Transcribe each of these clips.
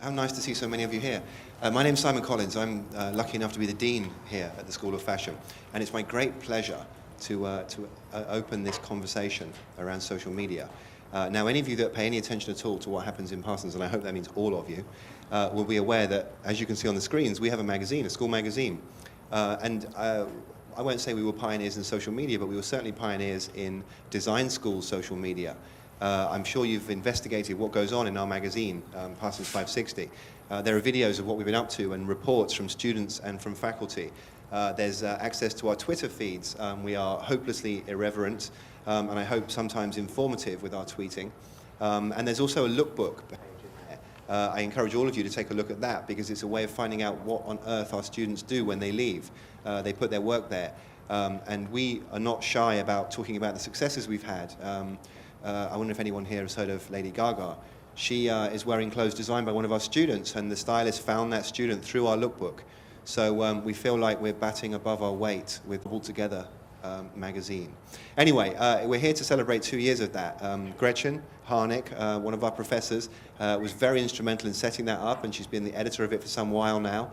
How nice to see so many of you here. My name's Simon Collins. I'm lucky enough to be the Dean here at the School of Fashion, and it's my great pleasure to open this conversation around social media. Now, any of you that pay any attention at all to what happens in Parsons, and I hope that means all of you, will be aware that, as you can see on the screens, we have a magazine, a school magazine. I won't say we were pioneers in social media, but we were certainly pioneers in design school social media. I'm sure you've investigated what goes on in our magazine, Parsons 560. There are videos of what we've been up to and reports from students and from faculty. There's access to our Twitter feeds. We are hopelessly irreverent, and I hope sometimes informative with our tweeting. And there's also a lookbook page in there. I encourage all of you to take a look at that because it's a way of finding out what on earth our students do when they leave. They put their work there. And we are not shy about talking about the successes we've had. I wonder if anyone here has heard of Lady Gaga. She is wearing clothes designed by one of our students, and the stylist found that student through our lookbook. So we feel like we're batting above our weight with All Together magazine. Anyway, we're here to celebrate 2 years of that. Gretchen, Harnick, one of our professors, was very instrumental in setting that up, and she's been the editor of it for some while now.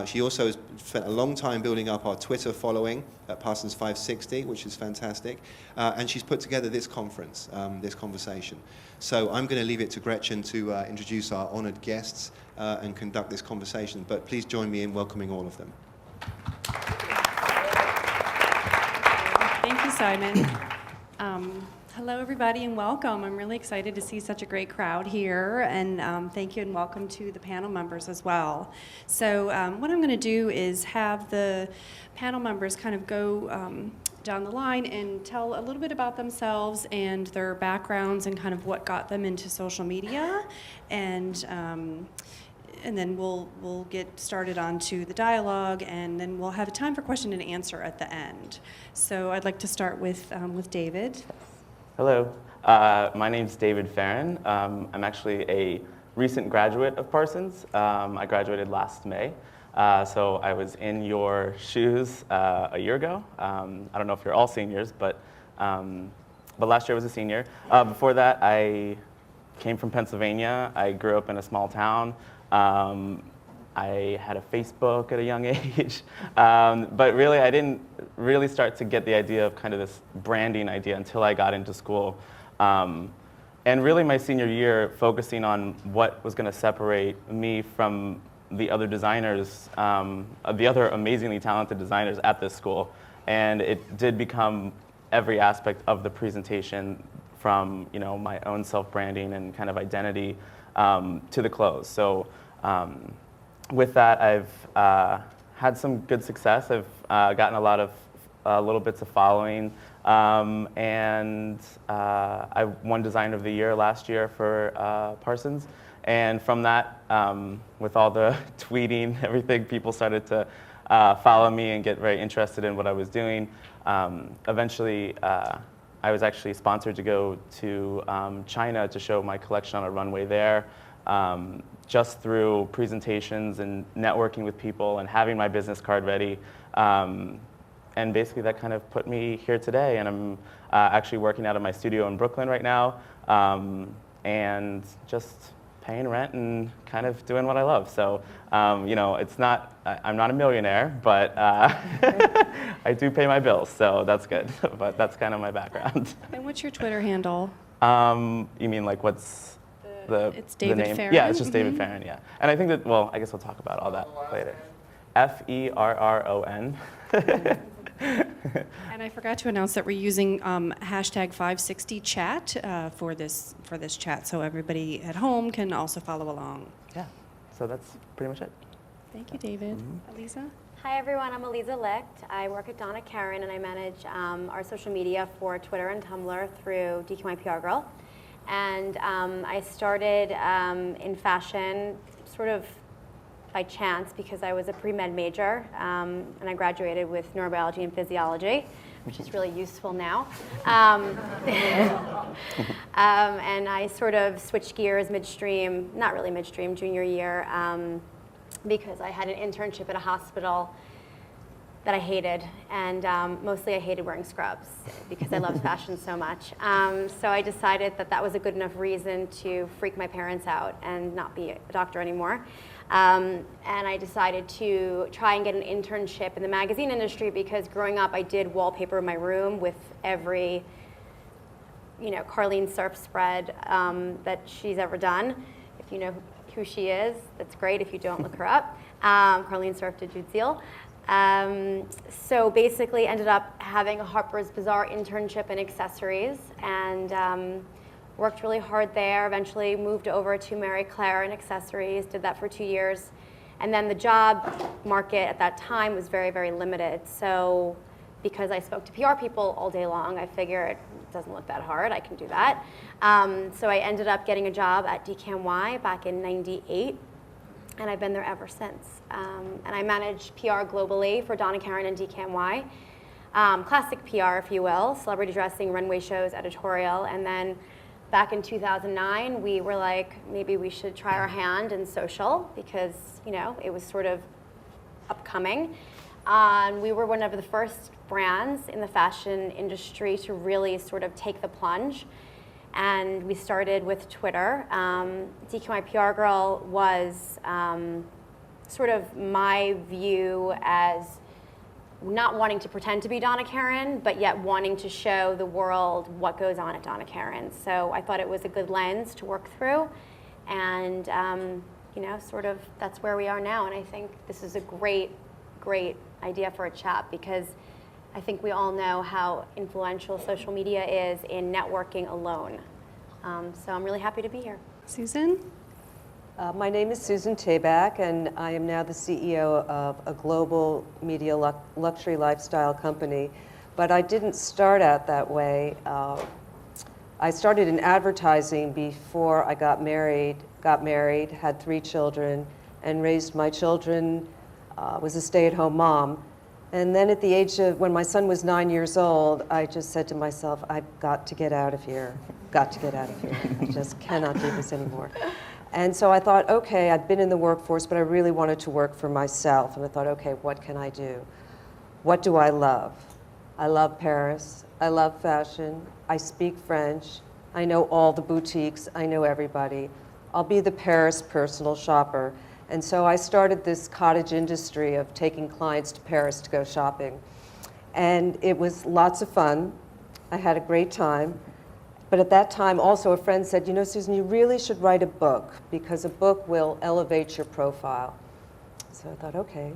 She also has spent a long time building up our Twitter following at Parsons 560, which is fantastic. And she's put together this conference, this conversation. So I'm going to leave it to Gretchen to introduce our honored guests and conduct this conversation. But please join me in welcoming all of them. Thank you, Simon. Hello, everybody, and welcome. I'm really excited to see such a great crowd here, and thank you and welcome to the panel members as well. So what I'm going to do is have the panel members kind of go down the line and tell a little bit about themselves and their backgrounds and kind of what got them into social media, and then we'll get started onto the dialogue, and then we'll have a time for question and answer at the end. So I'd like to start with David. Hello, my name's David Ferran. I'm actually a recent graduate of Parsons. I graduated last May, so I was in your shoes a year ago. I don't know if you're all seniors, but last year I was a senior. Before that, I came from Pennsylvania. I grew up in a small town. I had a Facebook at a young age, but really I didn't really start to get the idea of kind of this branding idea until I got into school. And really my senior year, focusing on what was going to separate me from the other designers, the other amazingly talented designers at this school. And it did become every aspect of the presentation, from my own self-branding and kind of identity to the clothes. So with that, I've had some good success. I've gotten a lot of little bits of following, and I won Designer of the Year last year for Parsons. And from that, with all the tweeting, everything, people started to follow me and get very interested in what I was doing. Eventually, I was actually sponsored to go to China to show my collection on a runway there. Just through presentations and networking with people and having my business card ready. And basically that kind of put me here today. And I'm actually working out of my studio in Brooklyn right now, and just paying rent and kind of doing what I love. So, it's not, I'm not a millionaire, but I do pay my bills, so that's good. But that's kind of my background. And what's your Twitter handle? You mean like what's it's David the name? Ferran. Yeah, it's just David Ferran, yeah. And I think that, well, I guess we'll talk about all that later. Ferron. And I forgot to announce that we're using hashtag 560chat for this chat, so everybody at home can also follow along. Yeah, so that's pretty much it. Thank you, David. Eliza? Hi everyone, I'm Aliza Licht. I work at Donna, Karan, and I manage our social media for Twitter and Tumblr through DQY PR Girl. And I started in fashion sort of by chance because I was a pre-med major, and I graduated with neurobiology and physiology, which is really useful now. And I sort of switched gears midstream, not really midstream, junior year, because I had an internship at a hospital that I hated, and mostly I hated wearing scrubs because I loved fashion so much. So I decided that that was a good enough reason to freak my parents out and not be a doctor anymore. And I decided to try and get an internship in the magazine industry because growing up I did wallpaper my room with every, Carlene Surf spread that she's ever done. If you know who she is, that's great. If you don't, look her up. Carlene Surf did Jude Seal. So basically ended up having a Harper's Bazaar internship in accessories and worked really hard there. Eventually moved over to Marie Claire in accessories, did that for 2 years. And then the job market at that time was very, very limited. So because I spoke to PR people all day long, I figured it doesn't look that hard, I can do that. So I ended up getting a job at DKNY back in '98. And I've been there ever since. And I manage PR globally for Donna, Karan, and DKNY. Classic PR, if you will, celebrity dressing, runway shows, editorial. And then back in 2009, we were like, maybe we should try our hand in social because, it was sort of upcoming. We were one of the first brands in the fashion industry to really sort of take the plunge. And we started with Twitter. DKNY PR Girl was sort of my view as not wanting to pretend to be Donna Karan, but yet wanting to show the world what goes on at Donna Karan. So I thought it was a good lens to work through. And, sort of that's where we are now. And I think this is a great, great idea for a chat because I think we all know how influential social media is in networking alone. So I'm really happy to be here. Susan? My name is Susan Tabak, and I am now the CEO of a global media luxury lifestyle company. But I didn't start out that way. I started in advertising before I got married, had 3 children, and raised my children, was a stay-at-home mom. And then at the age of, when my son was 9 years old, I just said to myself, I've got to get out of here. Got to get out of here. I just cannot do this anymore. And so I thought, okay, I'd been in the workforce, but I really wanted to work for myself. And I thought, okay, what can I do? What do I love? I love Paris. I love fashion. I speak French. I know all the boutiques. I know everybody. I'll be the Paris personal shopper. And so I started this cottage industry of taking clients to Paris to go shopping. And it was lots of fun. I had a great time. But at that time, also a friend said, Susan, you really should write a book because a book will elevate your profile. So I thought, okay.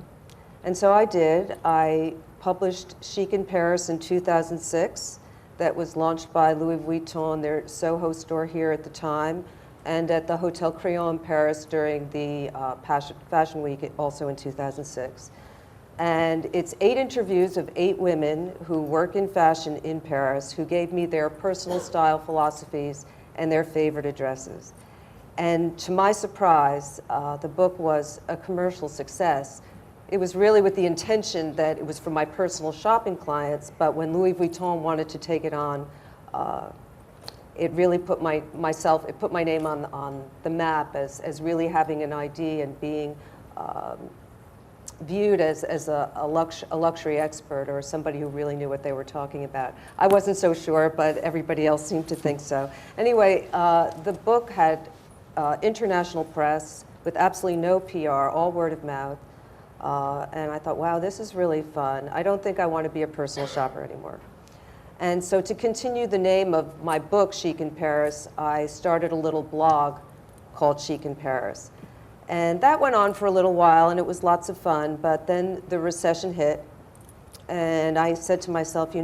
And so I did. I published Chic in Paris in 2006. That was launched by Louis Vuitton, their Soho store here at the time, and at the Hotel Crillon in Paris during the Fashion Week, also in 2006. And it's 8 interviews of 8 women who work in fashion in Paris who gave me their personal style philosophies and their favorite addresses. And to my surprise, the book was a commercial success. It was really with the intention that it was for my personal shopping clients, but when Louis Vuitton wanted to take it on, it really put my name on the map as really having an ID and being viewed as a luxury expert or somebody who really knew what they were talking about. I wasn't so sure, but everybody else seemed to think so. Anyway, the book had international press with absolutely no PR, all word of mouth. And I thought, wow, this is really fun. I don't think I want to be a personal shopper anymore. And so to continue the name of my book, Chic in Paris, I started a little blog called Chic in Paris. And that went on for a little while, and it was lots of fun, but then the recession hit, and I said to myself,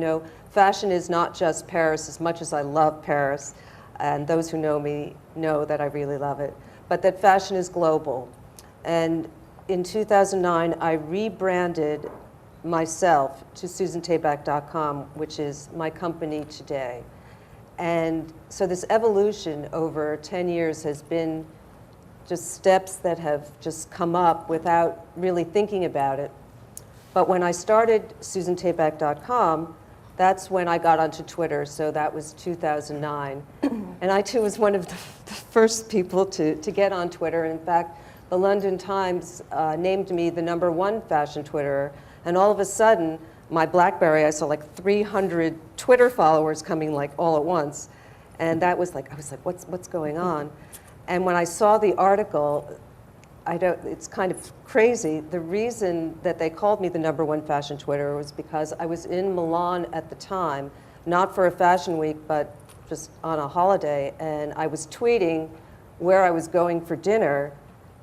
fashion is not just Paris, as much as I love Paris, and those who know me know that I really love it, but that fashion is global. And in 2009, I rebranded myself to SusanTabak.com, which is my company today. And so this evolution over 10 years has been just steps that have just come up without really thinking about it. But when I started SusanTabak.com, that's when I got onto Twitter, so that was 2009. And I too was one of the first people to get on Twitter. In fact, the London Times named me the #1 fashion Twitterer, And all of a sudden, my BlackBerry, I saw like 300 Twitter followers coming like all at once. And that was like, I was like, what's going on? And when I saw the article, it's kind of crazy. The reason that they called me the #1 fashion Twitter was because I was in Milan at the time, not for a fashion week, but just on a holiday. And I was tweeting where I was going for dinner.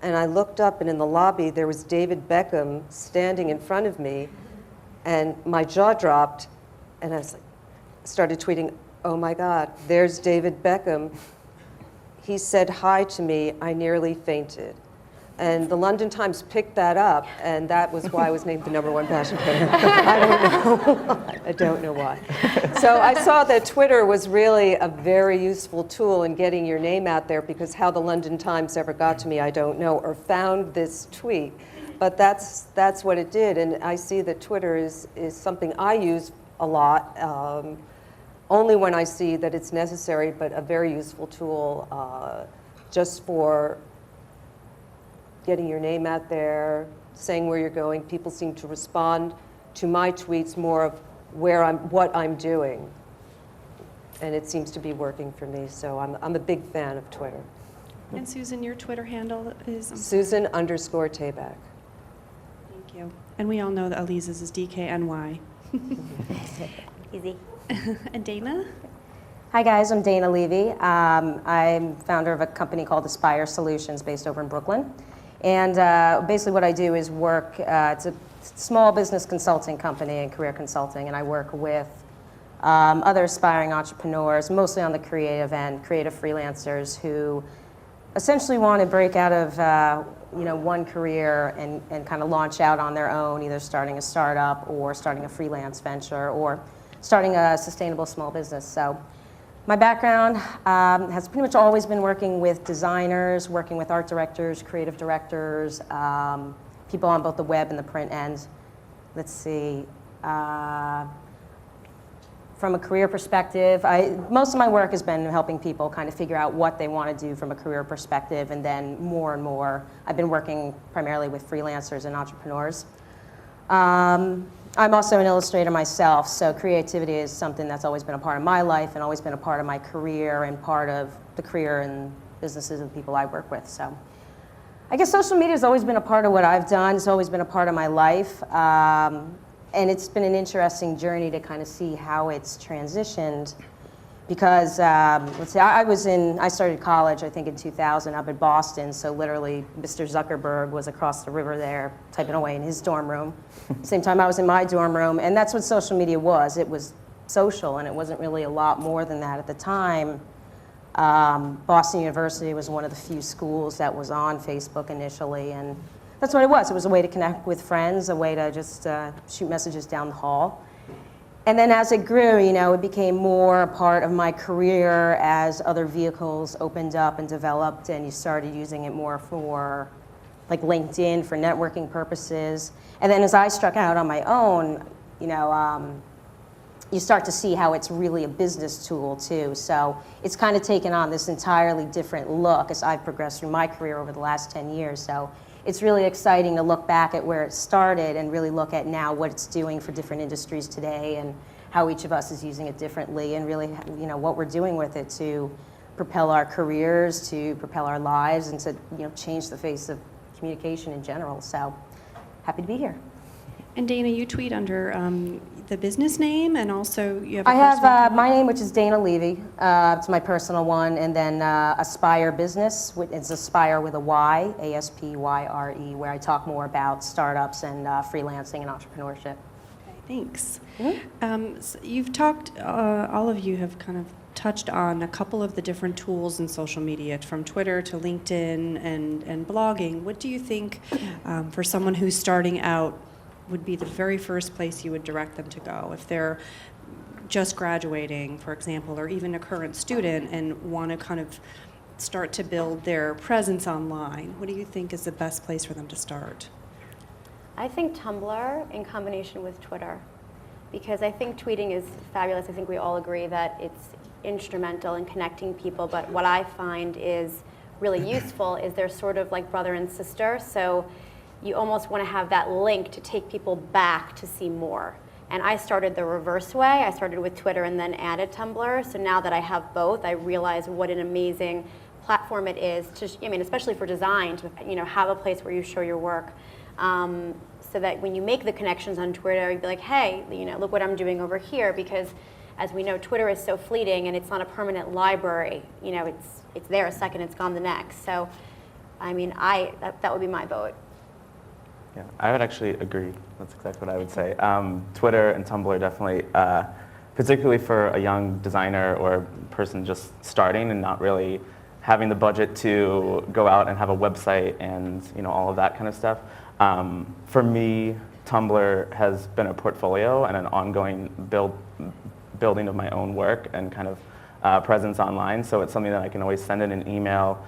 And I looked up, and in the lobby, there was David Beckham standing in front of me. And my jaw dropped. And I was like, started tweeting, oh my God, there's David Beckham. He said hi to me. I nearly fainted. And the London Times picked that up, and that was why I was named the #1 fashion Twitter. I don't know why. I don't know why. So I saw that Twitter was really a very useful tool in getting your name out there, because how the London Times ever got to me, I don't know, or found this tweet. But that's what it did, and I see that Twitter is something I use a lot, only when I see that it's necessary, but a very useful tool just for getting your name out there, saying where you're going. People seem to respond to my tweets more of what I'm doing. And it seems to be working for me, so I'm a big fan of Twitter. And Susan, your Twitter handle is? Susan_Tabak. Thank you. And we all know that Aliza's is DKNY. Easy. And Dana? Hi guys, I'm Dana Levy. I'm founder of a company called Aspyre Solutions based over in Brooklyn. And basically what I do is work, it's a small business consulting company and career consulting, and I work with other aspiring entrepreneurs, mostly on the creative end, creative freelancers who essentially want to break out of one career and kind of launch out on their own, either starting a startup or starting a freelance venture or starting a sustainable small business. So my background has pretty much always been working with designers, working with art directors, creative directors, people on both the web and the print end. Let's see. From a career perspective, most of my work has been helping people kind of figure out what they want to do from a career perspective, and then more and more, I've been working primarily with freelancers and entrepreneurs. I'm also an illustrator myself, so creativity is something that's always been a part of my life and always been a part of my career and part of the career and businesses of the people I work with. So I guess social media has always been a part of what I've done. It's always been a part of my life. And it's been an interesting journey to kind of see how it's transitioned, because let's see, I started college, I think in 2000 up in Boston, so literally Mr. Zuckerberg was across the river there typing away in his dorm room. Same time I was in my dorm room, and that's what social media was. It was social, and it wasn't really a lot more than that at the time. Boston University was one of the few schools that was on Facebook initially, and that's what it was. It was a way to connect with friends, a way to just shoot messages down the hall. And then as it grew, it became more a part of my career as other vehicles opened up and developed, and you started using it more for like LinkedIn for networking purposes. And then as I struck out on my own, you start to see how it's really a business tool too. So it's kind of taken on this entirely different look as I've progressed through my career over the last 10 years. So it's really exciting to look back at where it started and really look at now what it's doing for different industries today and how each of us is using it differently, and really, what we're doing with it to propel our careers, to propel our lives, and to, change the face of communication in general. So happy to be here. And Dana, you tweet under the business name, and also you have a I have personal my name, which is Dana Levy. It's my personal one, and then Aspyre Business. It's Aspyre with a Y, Aspyre, where I talk more about startups and freelancing and entrepreneurship. Okay, thanks. Mm-hmm. So you've talked, all of you have kind of touched on a couple of the different tools in social media, from Twitter to LinkedIn and blogging. What do you think, for someone who's starting out, would be the very first place you would direct them to go if they're just graduating, for example, or even a current student and want to kind of start to build their presence online? What do you think is the best place for them to start? I think Tumblr in combination with Twitter, because I think tweeting is fabulous. I think we all agree that it's instrumental in connecting people, but what I find is really useful is they're sort of like brother and sister. So you almost want to have that link to take people back to see more. And I started the reverse way. I started with Twitter and then added Tumblr. So now that I have both, I realize what an amazing platform it is to, I mean, especially for design, to have a place where you show your work, so that when you make the connections on Twitter, you'd be like, hey, look what I'm doing over here, because as we know, Twitter is so fleeting and it's not a permanent library. It's there a second, it's gone the next. So, I mean, that would be my vote. Yeah, I would actually agree. That's exactly what I would say. Twitter and Tumblr definitely, particularly for a young designer or person just starting and not really having the budget to go out and have a website and all of that kind of stuff. For me, Tumblr has been a portfolio and an ongoing building of my own work and kind of presence online. So it's something that I can always send in an email,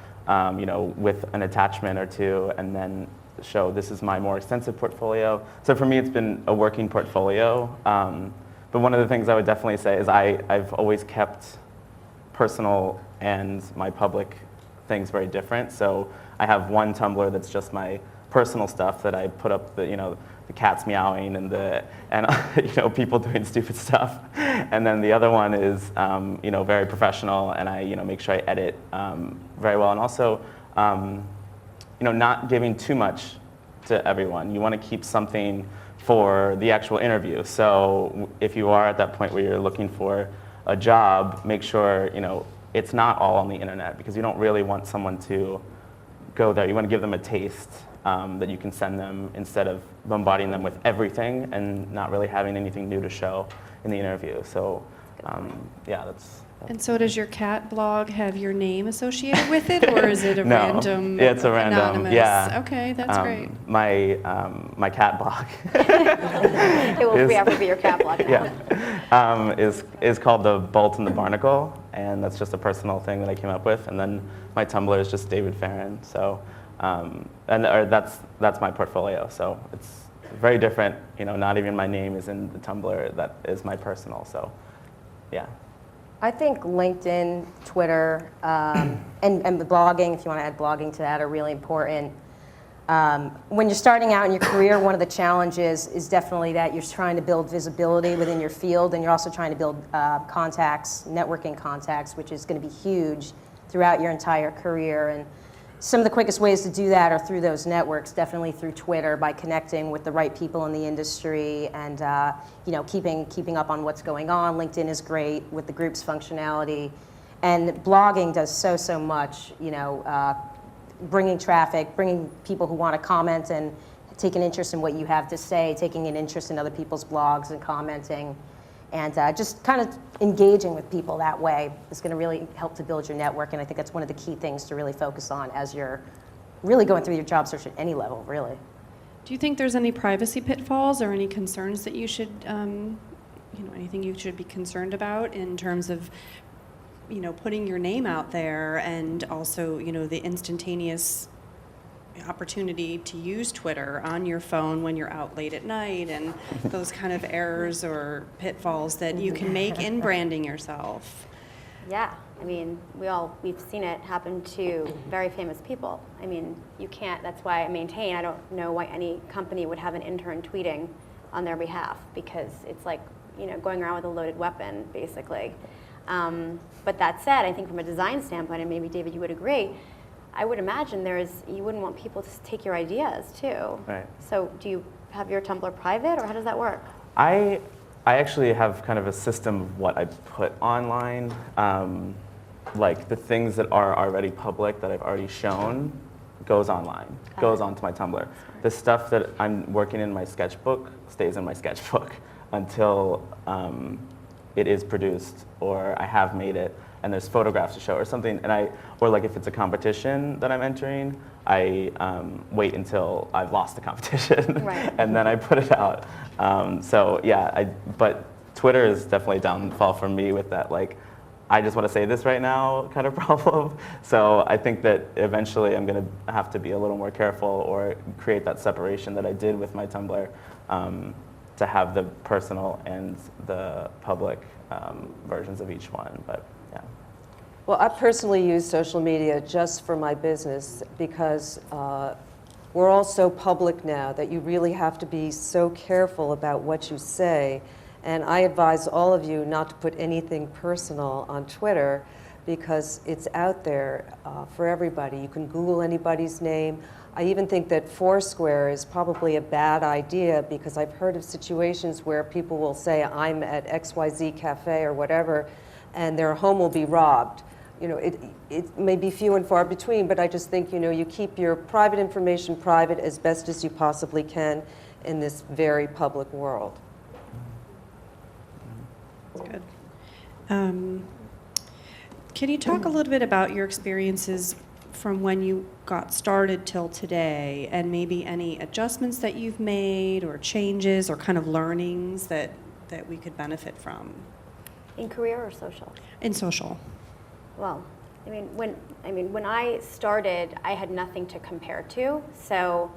with an attachment or two, and then show this is my more extensive portfolio. So for me, it's been a working portfolio. But one of the things I would definitely say is I've always kept personal and my public things very different. So I have one Tumblr that's just my personal stuff that I put up, the cats meowing and people doing stupid stuff. And then the other one is very professional, and I make sure I edit very well, and also not giving too much to everyone. You want to keep something for the actual interview. So if you are at that point where you're looking for a job, make sure it's not all on the internet, because you don't really want someone to go there. You want to give them a taste that you can send them, instead of bombarding them with everything and not really having anything new to show in the interview. So that's. And so does your cat blog have your name associated with it, or is it a No, random, it's a random, anonymous? yeah. Okay, that's great. My cat blog It will forever be your cat blog now. is called The Bolt and the Barnacle, and that's just a personal thing that I came up with. And then my Tumblr is just David Ferran. So, that's my portfolio. So it's very different. Not even my name is in the Tumblr. That is my personal. So, yeah. I think LinkedIn, Twitter, and blogging, if you want to add blogging to that, are really important. When you're starting out in your career, one of the challenges is definitely that you're trying to build visibility within your field, and you're also trying to build contacts, networking contacts, which is going to be huge throughout your entire career. And some of the quickest ways to do that are through those networks, definitely through Twitter, by connecting with the right people in the industry and keeping up on what's going on. LinkedIn is great with the groups functionality. And blogging does so much, bringing traffic, bringing people who want to comment and take an interest in what you have to say, taking an interest in other people's blogs and commenting. And just kind of engaging with people that way is going to really help to build your network. And I think that's one of the key things to really focus on as you're really going through your job search at any level, really. Do you think there's any privacy pitfalls or any concerns that you should, anything you should be concerned about in terms of, putting your name out there, and also, the instantaneous opportunity to use Twitter on your phone when you're out late at night, and those kind of errors or pitfalls that you can make in branding yourself? Yeah, I mean, we've seen it happen to very famous people. I mean, you can't, that's why I don't know why any company would have an intern tweeting on their behalf, because it's like, going around with a loaded weapon, basically. But that said, I think from a design standpoint, and maybe David, you would agree, I would imagine you wouldn't want people to take your ideas too. Right. So do you have your Tumblr private, or how does that work? I actually have kind of a system of what I put online. Like the things that are already public that I've already shown goes online, goes onto my Tumblr. The stuff that I'm working in my sketchbook stays in my sketchbook until it is produced, or I have made it and there's photographs to show or something, or like if it's a competition that I'm entering, I wait until I've lost the competition, right. And then I put it out. But Twitter is definitely a downfall for me with that, like, I just want to say this right now kind of problem. So I think that eventually I'm going to have to be a little more careful, or create that separation that I did with my Tumblr, to have the personal and the public versions of each one. But yeah. Well, I personally use social media just for my business, because we're all so public now that you really have to be so careful about what you say. And I advise all of you not to put anything personal on Twitter because it's out there for everybody. You can Google anybody's name. I even think that Foursquare is probably a bad idea because I've heard of situations where people will say, I'm at XYZ Cafe or whatever, and their home will be robbed. You know, it may be few and far between, but I just think, you know, you keep your private information private as best as you possibly can in this very public world. That's good. Can you talk a little bit about your experiences from when you got started till today, and maybe any adjustments that you've made or changes or kind of learnings that we could benefit from? In career or social? In social. Well, when I started, I had nothing to compare to, so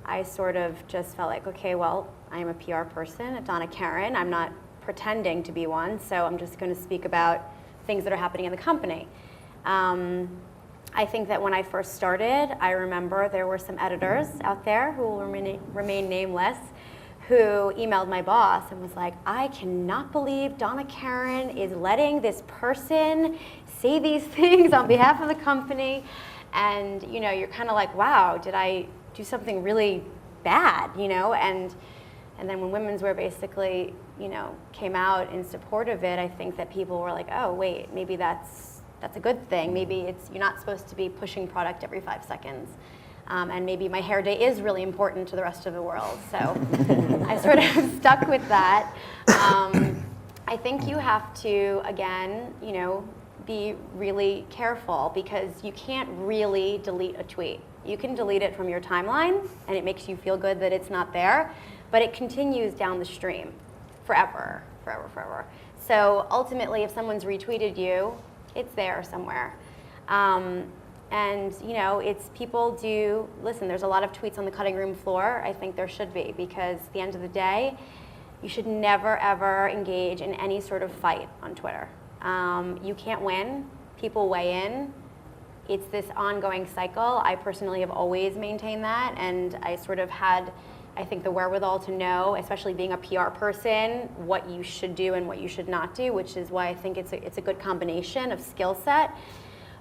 I sort of just felt like, okay, well, I'm a PR person at Donna Karan. I'm not pretending to be one, so I'm just going to speak about things that are happening in the company. I think that when I first started, I remember there were some editors out there who will remain nameless, who emailed my boss and was like, I cannot believe Donna Karan is letting this person say these things on behalf of the company. And you know, you're kind of like, wow, did I do something really bad, you know? And then when women's wear basically, you know, came out in support of it, I think that people were like, oh wait, maybe that's a good thing. Maybe you're not supposed to be pushing product every 5 seconds. And maybe my hair day is really important to the rest of the world. So I sort of stuck with that. I think you have to, again, you know, be really careful because you can't really delete a tweet. You can delete it from your timeline and it makes you feel good that it's not there, but it continues down the stream forever, forever, forever. So ultimately, if someone's retweeted you, it's there somewhere. And you know, it's people do, listen, there's a lot of tweets on the cutting room floor. I think there should be, because at the end of the day, you should never ever engage in any sort of fight on Twitter. You can't win, people weigh in. It's this ongoing cycle. I personally have always maintained that, and I sort of had, I think, the wherewithal to know, especially being a PR person, what you should do and what you should not do, which is why I think it's a good combination of skill set.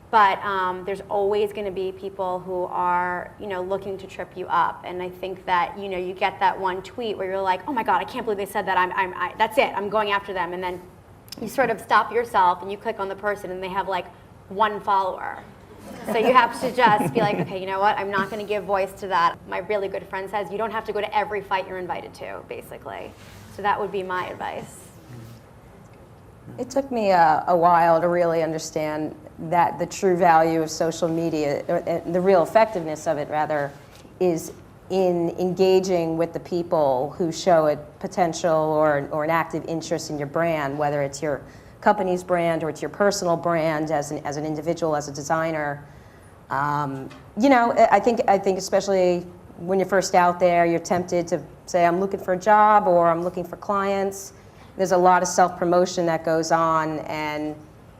But there's always going to be people who are, you know, looking to trip you up. And I think that, you know, you get that one tweet where you're like, oh my God, I can't believe they said that. That's it. I'm going after them. And then you sort of stop yourself and you click on the person and they have like 1 follower. So you have to just be like, okay, you know what? I'm not going to give voice to that. My really good friend says you don't have to go to every fight you're invited to, basically. So that would be my advice. It took me a while to really understand that the true value of social media, or the real effectiveness of it rather, is in engaging with the people who show a potential or an active interest in your brand, whether it's your company's brand or it's your personal brand as an individual, as a designer. You know, I think especially when you're first out there, you're tempted to say, I'm looking for a job or I'm looking for clients. There's a lot of self-promotion that goes on, and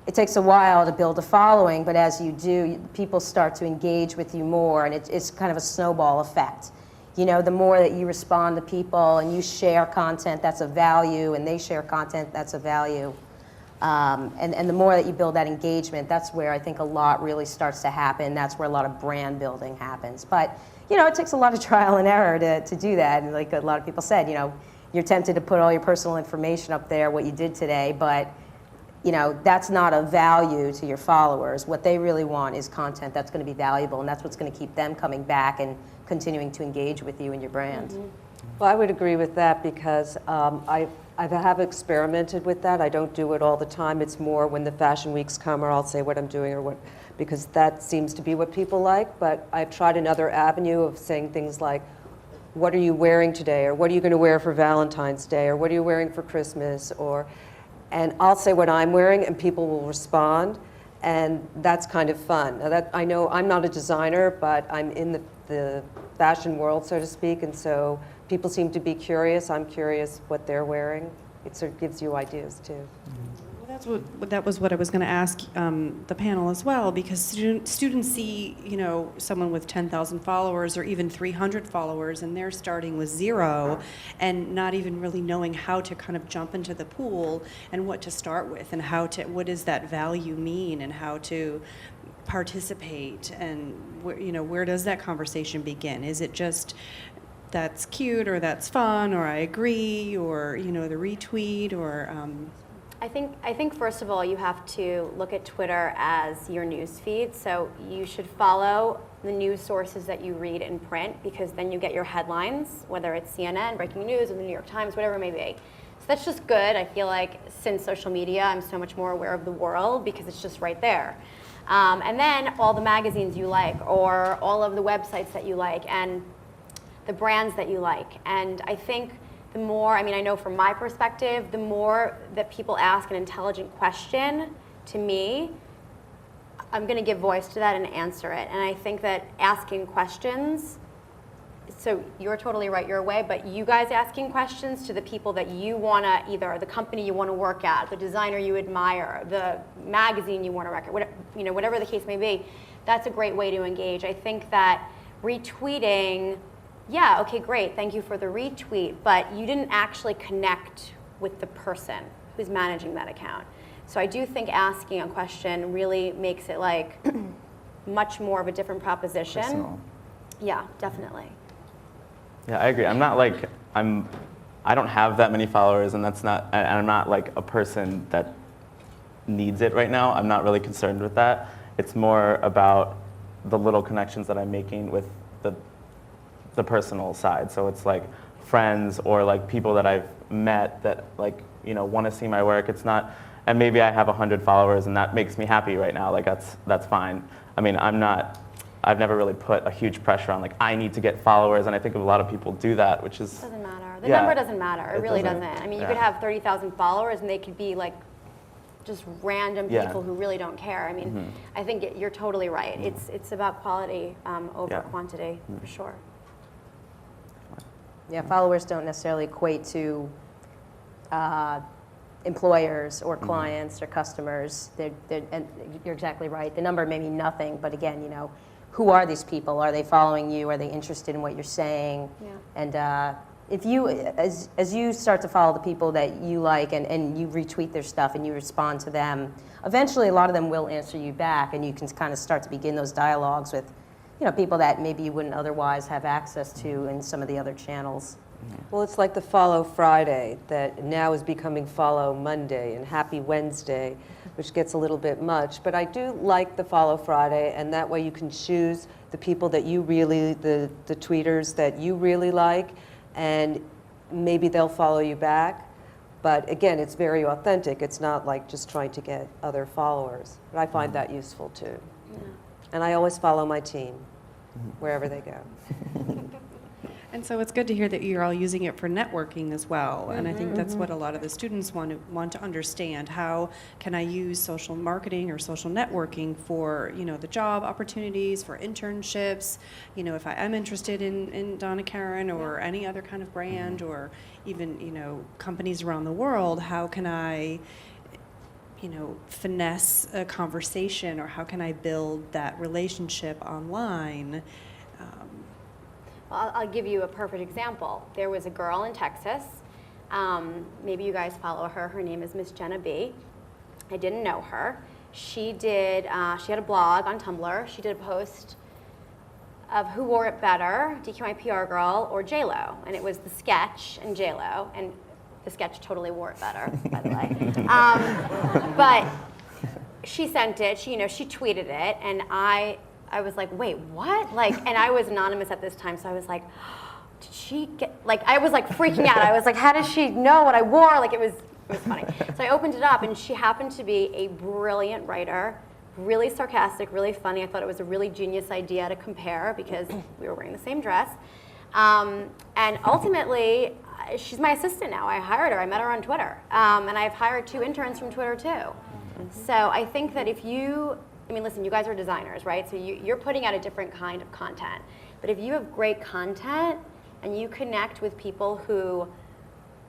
it takes a while to build a following, but as you do, people start to engage with you more, and it's kind of a snowball effect. You know, the more that you respond to people and you share content that's of value and they share content that's of value, and the more that you build that engagement, that's where I think a lot really starts to happen. That's where a lot of brand building happens. But, you know, it takes a lot of trial and error to do that, and like a lot of people said, you know, you're tempted to put all your personal information up there, what you did today, but you know, that's not of value to your followers. What they really want is content that's going to be valuable, and that's what's going to keep them coming back and continuing to engage with you and your brand. Mm-hmm. Well, I would agree with that because I have experimented with that. I don't do it all the time. It's more when the fashion weeks come, or I'll say what I'm doing or what, because that seems to be what people like. But I've tried another avenue of saying things like, what are you wearing today? Or what are you going to wear for Valentine's Day? Or what are you wearing for Christmas? And I'll say what I'm wearing and people will respond. And that's kind of fun. Now that, I know I'm not a designer, but I'm in the fashion world, so to speak. And so people seem to be curious. I'm curious what they're wearing. It sort of gives you ideas too. Well, That was what I was going to ask the panel as well, because students see, someone with 10,000 followers or even 300 followers, and they're starting with 0 and not even really knowing how to kind of jump into the pool and what to start with and what does that value mean and how to participate, and where does that conversation begin? Is it just that's cute or that's fun or I agree or the retweet or I think first of all you have to look at Twitter as your news feed. So you should follow the news sources that you read in print, because then you get your headlines, whether it's CNN, breaking news, or the New York Times, whatever it may be. So that's just good. I feel like since social media, I'm so much more aware of the world because it's just right there. And then all the magazines you like, or all of the websites that you like, and the brands that you like. And I think the more, I know from my perspective, the more that people ask an intelligent question to me, I'm going to give voice to that and answer it. And I think that asking questions, so you're totally right your way, but you guys asking questions to the people that you want to, either the company you want to work at, the designer you admire, the magazine you want to record, whatever the case may be, that's a great way to engage. I think that retweeting, yeah, okay, great, thank you for the retweet, but you didn't actually connect with the person who's managing that account. So I do think asking a question really makes it like much more of a different proposition. Personal. Yeah, definitely. Yeah, I agree. I don't have that many followers, and I'm not like a person that needs it right now. I'm not really concerned with that. It's more about the little connections that I'm making with the personal side. So it's like friends or like people that I've met that want to see my work. It's not, and maybe I have 100 followers and that makes me happy right now. Like that's fine. I've never really put a huge pressure on I need to get followers, and I think a lot of people do that, which is... It doesn't matter. The number doesn't matter. It really doesn't. You could have 30,000 followers and they could be just random people who really don't care. I think you're totally right. It's about quality over quantity, for sure. Yeah, followers don't necessarily equate to employers or clients or customers. And you're exactly right. The number may mean nothing, but again, who are these people? Are they following you? Are they interested in what you're saying? Yeah. And if you, as you start to follow the people that you like and you retweet their stuff and you respond to them, eventually a lot of them will answer you back, and you can kind of start to begin those dialogues with people that maybe you wouldn't otherwise have access to in some of the other channels. Well, it's like the Follow Friday that now is becoming Follow Monday and Happy Wednesday, which gets a little bit much. But I do like the Follow Friday, and that way you can choose the people that you really, the tweeters that you really like, and maybe they'll follow you back. But again, it's very authentic. It's not like just trying to get other followers. But I find that useful too. Yeah. And I always follow my team wherever they go. And so it's good to hear that you're all using it for networking as well. And I think that's what a lot of the students want to understand. How can I use social marketing or social networking for, the job opportunities, for internships, if I am interested in Donna Karan or any other kind of brand, or even, companies around the world, how can I finesse a conversation, or how can I build that relationship online? Well, I'll give you a perfect example. There was a girl in Texas. Maybe you guys follow her. Her name is Miss Jenna B. I didn't know her. She had a blog on Tumblr. She did a post of who wore it better, DQI PR girl or J-Lo. And it was the sketch and J-Lo. And the sketch totally wore it better, by the way. But she sent it, she tweeted it, and I was like, wait, what? And I was anonymous at this time, so I was like, did she get, I was freaking out. I was like, how does she know what I wore? It was funny. So I opened it up, and she happened to be a brilliant writer, really sarcastic, really funny. I thought it was a really genius idea to compare because we were wearing the same dress. And ultimately, she's my assistant now. I hired her. I met her on Twitter. And I've hired 2 interns from Twitter, too. So I think that if you, listen, you guys are designers, right? So you're putting out a different kind of content. But if you have great content and you connect with people who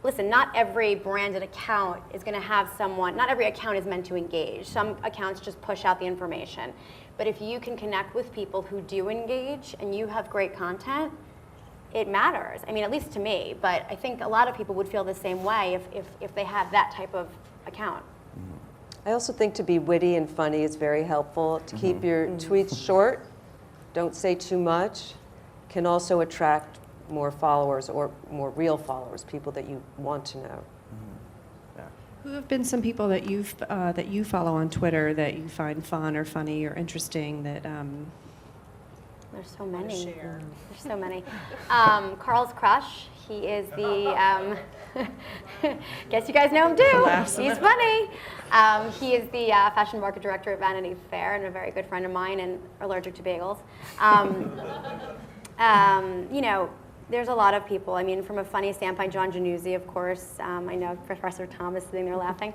listen, not every branded account is going to have someone, not every account is meant to engage. Some accounts just push out the information. But if you can connect with people who do engage and you have great content, it matters. I mean, at least to me, but I think a lot of people would feel the same way if they have that type of account. I also think to be witty and funny is very helpful. To keep your tweets short, don't say too much, can also attract more followers or more real followers, people that you want to know. Who have been some people that you follow on Twitter that you find fun or funny or interesting that There's so many. There's so many. Carl's crush. He is the. Guess you guys know him too. He's funny. He is the fashion market director at Vanity Fair and a very good friend of mine and allergic to bagels. You know, there's a lot of people. I mean, from a funny standpoint, John Januzzi, of course. I know Professor Thomas sitting there laughing.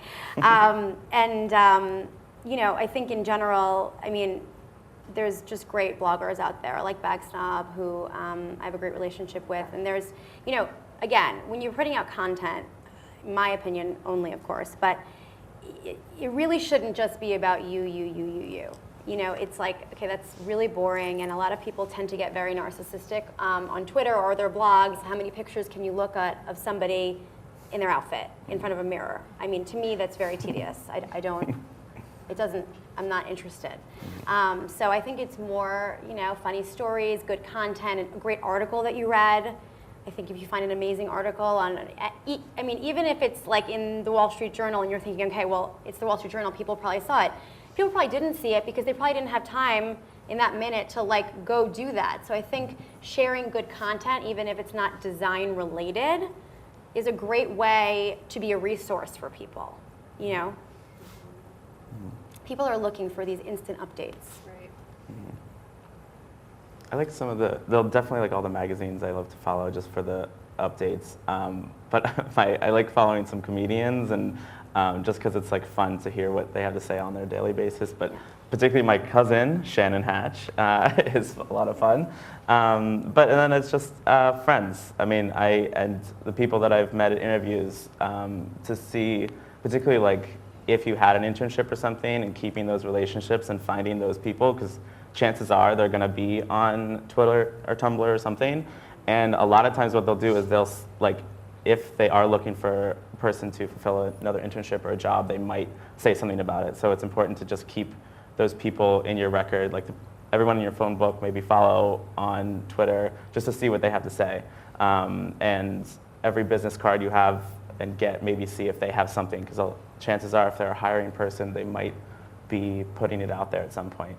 You know, I think in general, I mean, there's just great bloggers out there like Bag Snob, who I have a great relationship with. And there's, you know, again, when you're putting out content, my opinion only, of course, but it really shouldn't just be about you. You know, it's like, okay, that's really boring, and a lot of people tend to get very narcissistic on Twitter or their blogs. How many pictures can you look at of somebody in their outfit in front of a mirror? I mean, to me, that's very tedious. I'm not interested. So I think it's more, you know, funny stories, good content, a great article that you read. I think if you find an amazing article on, I mean, even if it's like in the Wall Street Journal and you're thinking, okay, well, it's the Wall Street Journal, people probably saw it. People probably didn't see it because they probably didn't have time in that minute to like go do that. So I think sharing good content, even if it's not design related, is a great way to be a resource for people, you know? People are looking for these instant updates. Right. I like some of they'll definitely like all the magazines I love to follow just for the updates. But I like following some comedians and just because it's like fun to hear what they have to say on their daily basis. But particularly my cousin, Shannon Hatch, is a lot of fun. And then it's just friends. I mean, and the people that I've met at interviews to see, particularly like if you had an internship or something and keeping those relationships and finding those people, because chances are they're gonna be on Twitter or Tumblr or something. And a lot of times what they'll do is they'll, like, if they are looking for a person to fulfill another internship or a job, they might say something about it. So it's important to just keep those people in your record, like everyone in your phone book, maybe follow on Twitter just to see what they have to say. And every business card you have and get, maybe see if they have something, because chances are if they're a hiring person, they might be putting it out there at some point.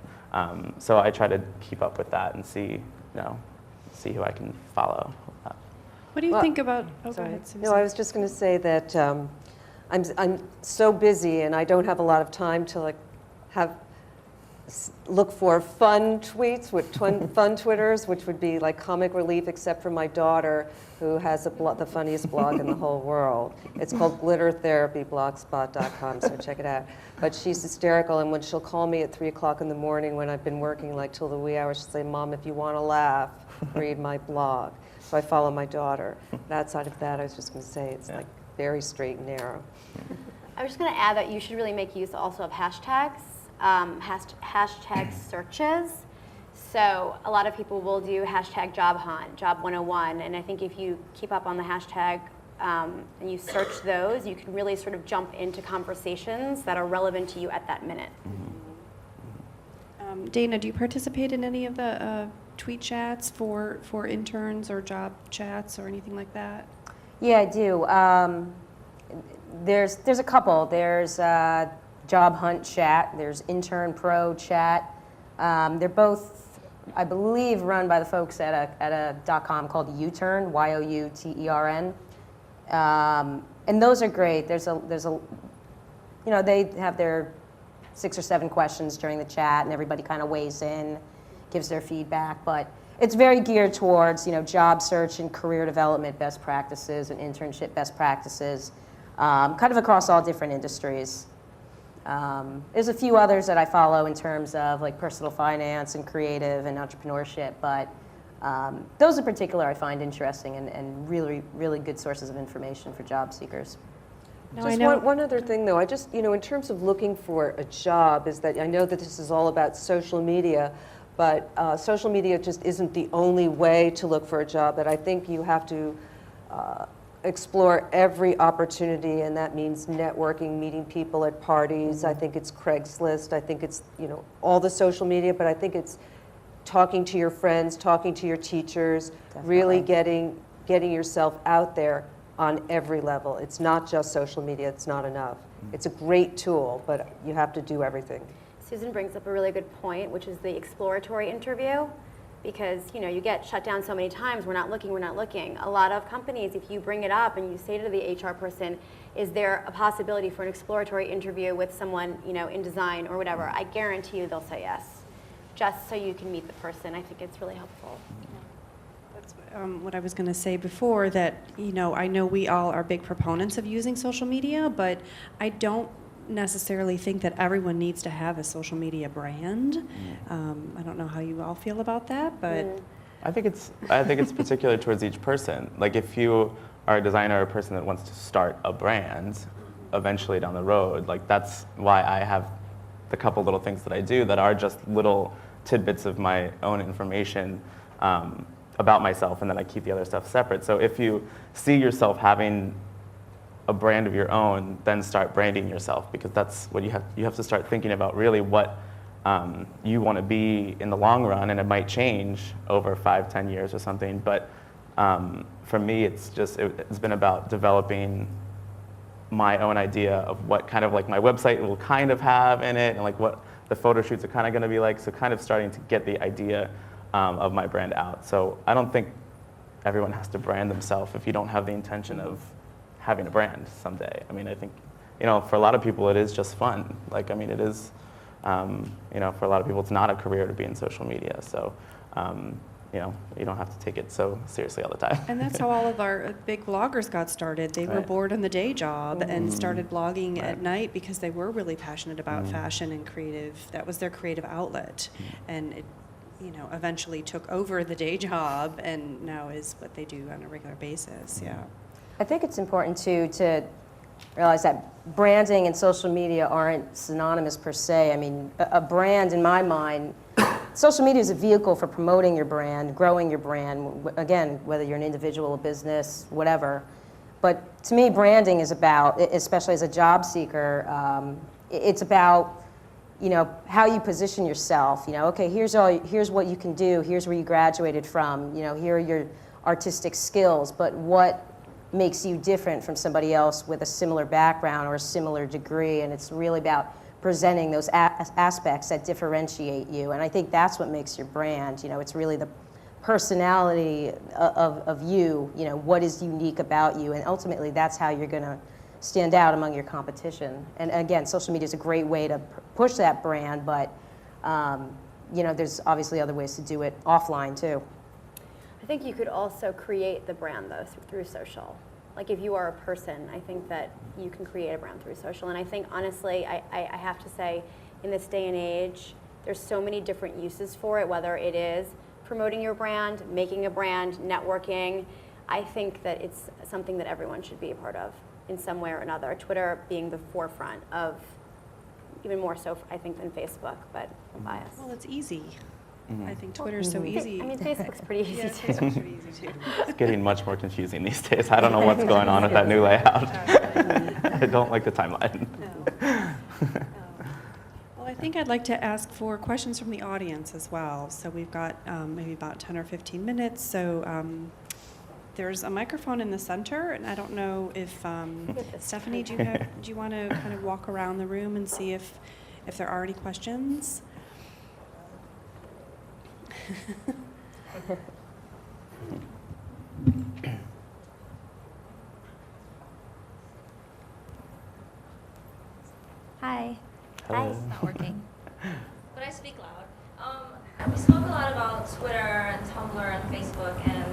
So I try to keep up with that and see who I can follow. What do you think about? Oh, go ahead, Susan. No, I was just going to say that I'm so busy and I don't have a lot of time to like look for fun tweets with fun Twitters, which would be like comic relief, except for my daughter, who has the funniest blog in the whole world. It's called glittertherapyblogspot.com, so check it out. But she's hysterical, and when she'll call me at 3 o'clock in the morning when I've been working like till the wee hours, she'll say, "Mom, if you want to laugh, read my blog." So I follow my daughter. And outside of that, I was just going to say it's like very straight and narrow. I was just going to add that you should really make use also of hashtags, hashtag searches. So a lot of people will do hashtag job hunt, job 101, and I think if you keep up on the hashtag and you search those, you can really sort of jump into conversations that are relevant to you at that minute. Dana, do you participate in any of the tweet chats for interns or job chats or anything like that? Yeah, I do. There's a couple. There's Job Hunt chat. There's Intern Pro chat. They're both, I believe, run by the folks at a .com called U-Turn, YOUTERN. And those are great. There's a they have their 6 or 7 questions during the chat, and everybody kind of weighs in, gives their feedback. But it's very geared towards, job search and career development best practices and internship best practices, kind of across all different industries. There's a few others that I follow in terms of like personal finance and creative and entrepreneurship, but Those in particular I find interesting and really, really good sources of information for job seekers. Now, I Just know, one other thing, though. I just, in terms of looking for a job, is that I know that this is all about social media, but social media just isn't the only way to look for a job. That I think you have to explore every opportunity, and that means networking, meeting people at parties. I think it's Craigslist. I think it's, all the social media, but I think it's talking to your friends, talking to your teachers, really getting yourself out there on every level. It's not just social media, it's not enough. It's a great tool, but you have to do everything. Susan brings up a really good point, which is the exploratory interview, because you get shut down so many times, we're not looking. A lot of companies, if you bring it up and you say to the HR person, is there a possibility for an exploratory interview with someone in design or whatever, I guarantee you they'll say yes, just so you can meet the person. I think it's really helpful. that's what I was going to say before, that, I know we all are big proponents of using social media, but I don't necessarily think that everyone needs to have a social media brand. I don't know how you all feel about that, but I think it's particular towards each person. Like if you are a designer or a person that wants to start a brand eventually down the road, like that's why I have the couple little things that I do that are just little tidbits of my own information about myself, and then I keep the other stuff separate. So if you see yourself having a brand of your own, then start branding yourself, because that's what you have to start thinking about really what you want to be in the long run, and it might change over 5-10 years or something. But for me, it's been about developing my own idea of what kind of like my website will kind of have in it, and like what the photo shoots are kind of going to be like. So kind of starting to get the idea of my brand out. So I don't think everyone has to brand themselves if you don't have the intention of having a brand someday. I mean, I think, for a lot of people, it is just fun. Like, I mean, it is, for a lot of people, it's not a career to be in social media. So, you don't have to take it so seriously all the time. and that's how all of our big bloggers got started. They were Right. bored on the day job and started blogging at night because they were really passionate about fashion and creative. That was their creative outlet. And it, eventually took over the day job, and now is what they do on a regular basis. Yeah. I think it's important to realize that branding and social media aren't synonymous per se. I mean, a brand, in my mind, social media is a vehicle for promoting your brand, growing your brand, again, whether you're an individual, a business, whatever. But to me, branding is about, especially as a job seeker, it's about how you position yourself. Okay, here's what you can do, here's where you graduated from, here are your artistic skills, but what makes you different from somebody else with a similar background or a similar degree, and it's really about presenting those aspects that differentiate you, and I think that's what makes your brand. It's really the personality of you, what is unique about you, and ultimately that's how you're going to stand out among your competition. And again, social media is a great way to push that brand, but there's obviously other ways to do it offline too. I think you could also create the brand, though, through social. Like if you are a person, I think that you can create a brand through social. And I think, honestly, I have to say, in this day and age, there's so many different uses for it, whether it is promoting your brand, making a brand, networking. I think that it's something that everyone should be a part of in some way or another. Twitter being the forefront of, even more so, I think, than Facebook, but I'm biased. Well, it's easy. I think Twitter's so easy. I mean, Facebook's pretty easy Yeah, too. Facebook's pretty easy too. It's getting much more confusing these days. I don't know what's going on with that new layout. I don't like the timeline. Well, I think I'd like to ask for questions from the audience as well. So we've got maybe about 10 or 15 minutes. So there's a microphone in the center, and I don't know if Stephanie, do you want to kind of walk around the room and see if there are any questions? Hi. Hello. It's not working. But I speak loud. We spoke a lot about Twitter and Tumblr and Facebook, and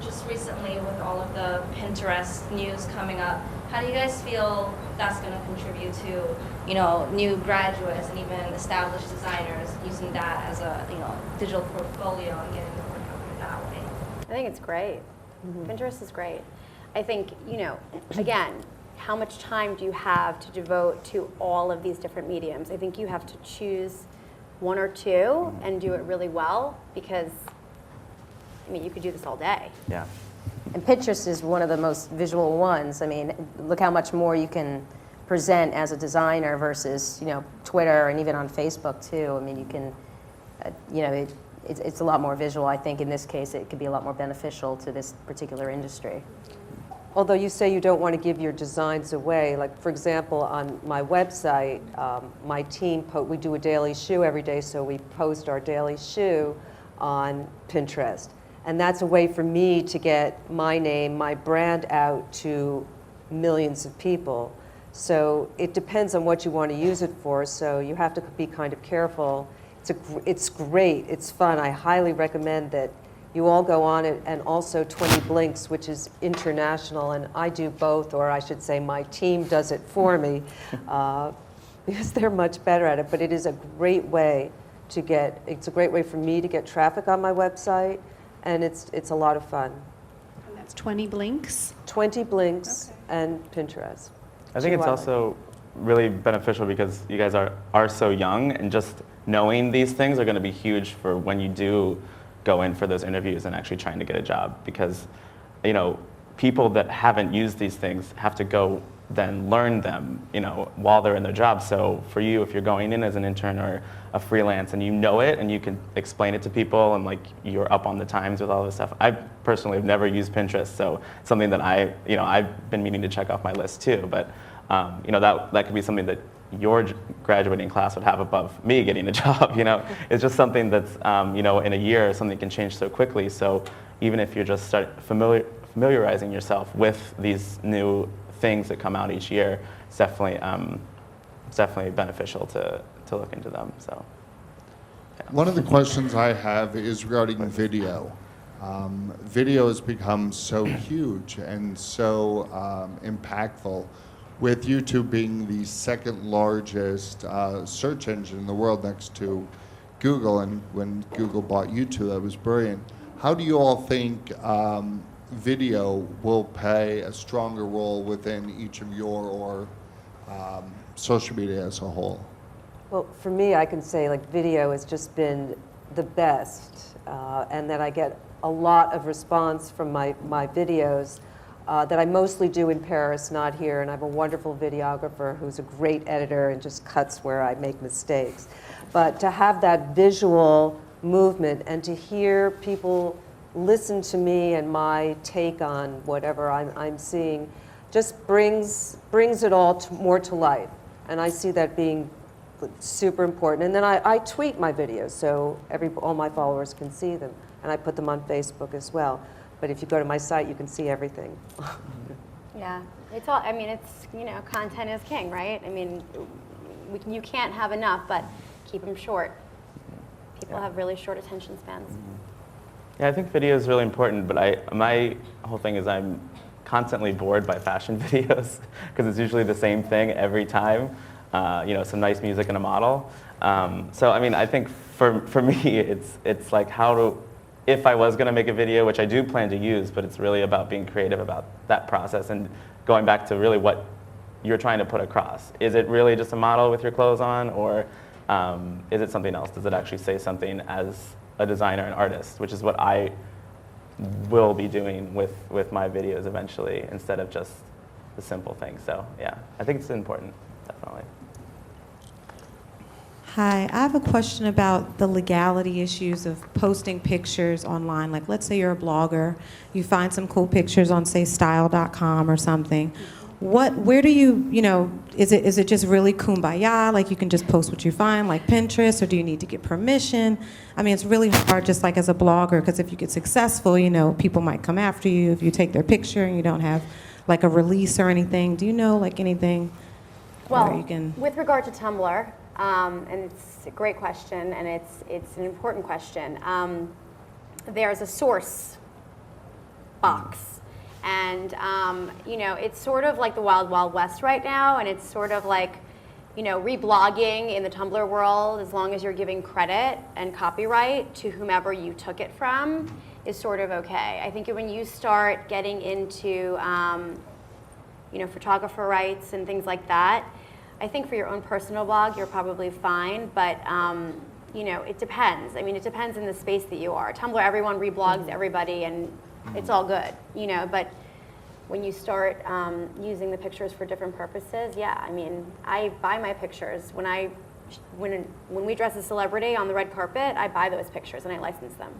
just recently with all of the Pinterest news coming up, How do you guys feel that's going to contribute to, you know, new graduates and even established designers using that as a, you know, digital portfolio and getting the work out there that way? I think it's great. Pinterest is great. I think, you know, again, how much time do you have to devote to all of these different mediums? I think you have to choose one or two and do it really well, because, I mean, you could do this all day. Yeah. And Pinterest is one of the most visual ones. I mean, look how much more you can present as a designer versus, you know, Twitter and even on Facebook too. I mean, you can, you know, it's a lot more visual. I think in this case, it could be a lot more beneficial to this particular industry. Although you say you don't want to give your designs away, like for example, on my website, my team, we do a daily shoe every day, so we post our daily shoe on Pinterest. And that's a way for me to get my name, my brand out to millions of people. So it depends on what you want to use it for, so you have to be kind of careful. It's great, it's fun. I highly recommend that you all go on it, and also 20 Blinks, which is international, and I do both, or I should say my team does it for me, because they're much better at it. But it is a great way to get, it's a great way for me to get traffic on my website, and it's a lot of fun. And that's 20 Blinks. 20 Blinks and Pinterest. I think it's also really beneficial because you guys are so young, and just knowing these things are going to be huge for when you do go in for those interviews and actually trying to get a job, because, you know, people that haven't used these things have to go then learn them, you know, while they're in their job. So for you, if you're going in as an intern or a freelance and you know it and you can explain it to people and like you're up on the times with all this stuff. I personally have never used Pinterest, so something that I've been meaning to check off my list too. But you know, that could be something that your graduating class would have above me getting a job. You know, it's just something that's you know, in a year something can change so quickly. So even if you just start familiarizing yourself with these new things that come out each year, it's definitely beneficial to look into them. So yeah. One of the questions I have is regarding video. Video has become so huge and so impactful, with YouTube being the second largest search engine in the world next to Google, and when Google bought YouTube, that was brilliant. How do you all think video will play a stronger role within each of your or social media as a whole? Well, for me, I can say like video has just been the best, and that I get a lot of response from my videos that I mostly do in Paris, not here, and I have a wonderful videographer who's a great editor and just cuts where I make mistakes. But to have that visual movement and to hear people listen to me and my take on whatever I'm seeing just brings it all more to life. And I see that being super important. And then I tweet my videos so all my followers can see them. And I put them on Facebook as well. But if you go to my site, you can see everything. Yeah, it's all, I mean, it's, you know, content is king, right? I mean, you can't have enough, but keep them short. People have really short attention spans. Yeah, I think video is really important, but my whole thing is I'm constantly bored by fashion videos because it's usually the same thing every time. You know, some nice music and a model. So I mean, I think for me, it's like if I was going to make a video, which I do plan to use, but it's really about being creative about that process and going back to really what you're trying to put across. Is it really just a model with your clothes on, or is it something else? Does it actually say something as a designer and artist, which is what I will be doing with my videos eventually, instead of just the simple thing. So yeah, I think it's important, definitely. Hi, I have a question about the legality issues of posting pictures online. Like, let's say you're a blogger, you find some cool pictures on, say, style.com or something. Where do you know, is it just really kumbaya, like you can just post what you find, like Pinterest, or do you need to get permission? I mean, it's really hard just like as a blogger, because if you get successful, you know, people might come after you if you take their picture and you don't have like a release or anything. Do you know like anything where you can? With regard to Tumblr, and it's a great question, and it's an important question. There's a source box, And, you know, it's sort of like the wild, wild west right now, and it's sort of like, you know, reblogging in the Tumblr world, as long as you're giving credit and copyright to whomever you took it from, is sort of okay. I think when you start getting into, you know, photographer rights and things like that, I think for your own personal blog, you're probably fine, but, you know, it depends. I mean, it depends in the space that you are. Tumblr, everyone reblogs everybody, and it's all good, you know, but when you start using the pictures for different purposes, yeah, I mean, I buy my pictures. When we dress a celebrity on the red carpet, I buy those pictures and I license them.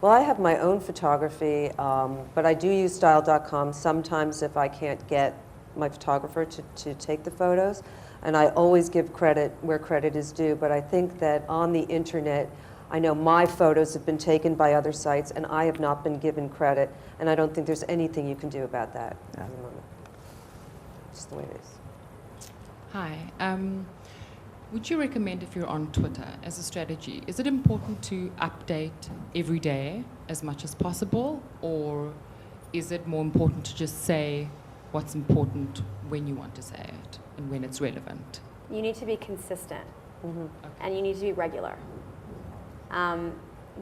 Well, I have my own photography, but I do use style.com sometimes if I can't get my photographer to take the photos. And I always give credit where credit is due, but I think that on the internet, I know my photos have been taken by other sites and I have not been given credit, and I don't think there's anything you can do about that at the moment. Just the way it is. Hi. Would you recommend, if you're on Twitter as a strategy, is it important to update every day as much as possible, or is it more important to just say what's important when you want to say it and when it's relevant? You need to be consistent, and you need to be regular.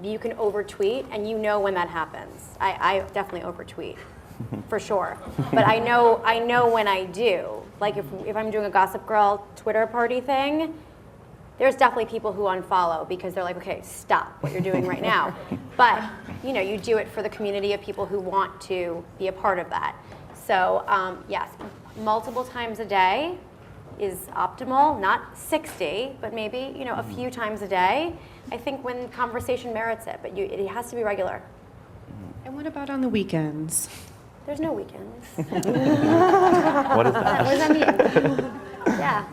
You can overtweet, and you know when that happens. I definitely overtweet, for sure. But I know when I do. Like if I'm doing a Gossip Girl Twitter party thing, there's definitely people who unfollow because they're like, okay, stop what you're doing right now. But you know, you do it for the community of people who want to be a part of that. So yes, multiple times a day is optimal, not 60, but maybe, you know, a few times a day. I think when conversation merits it, but it has to be regular. And what about on the weekends? There's no weekends. What is that? What does that mean? Yeah.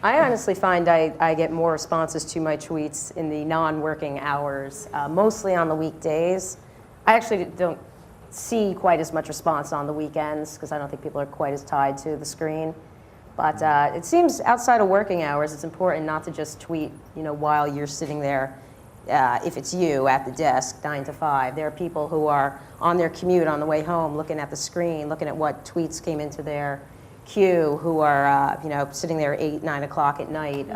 I honestly find I get more responses to my tweets in the non-working hours, mostly on the weekdays. I actually don't see quite as much response on the weekends because I don't think people are quite as tied to the screen. But it seems outside of working hours, it's important not to just tweet, you know, while you're sitting there. If it's you at the desk, 9 to 5, there are people who are on their commute on the way home, looking at the screen, looking at what tweets came into their queue, who are, you know, sitting there 8, 9 o'clock at night.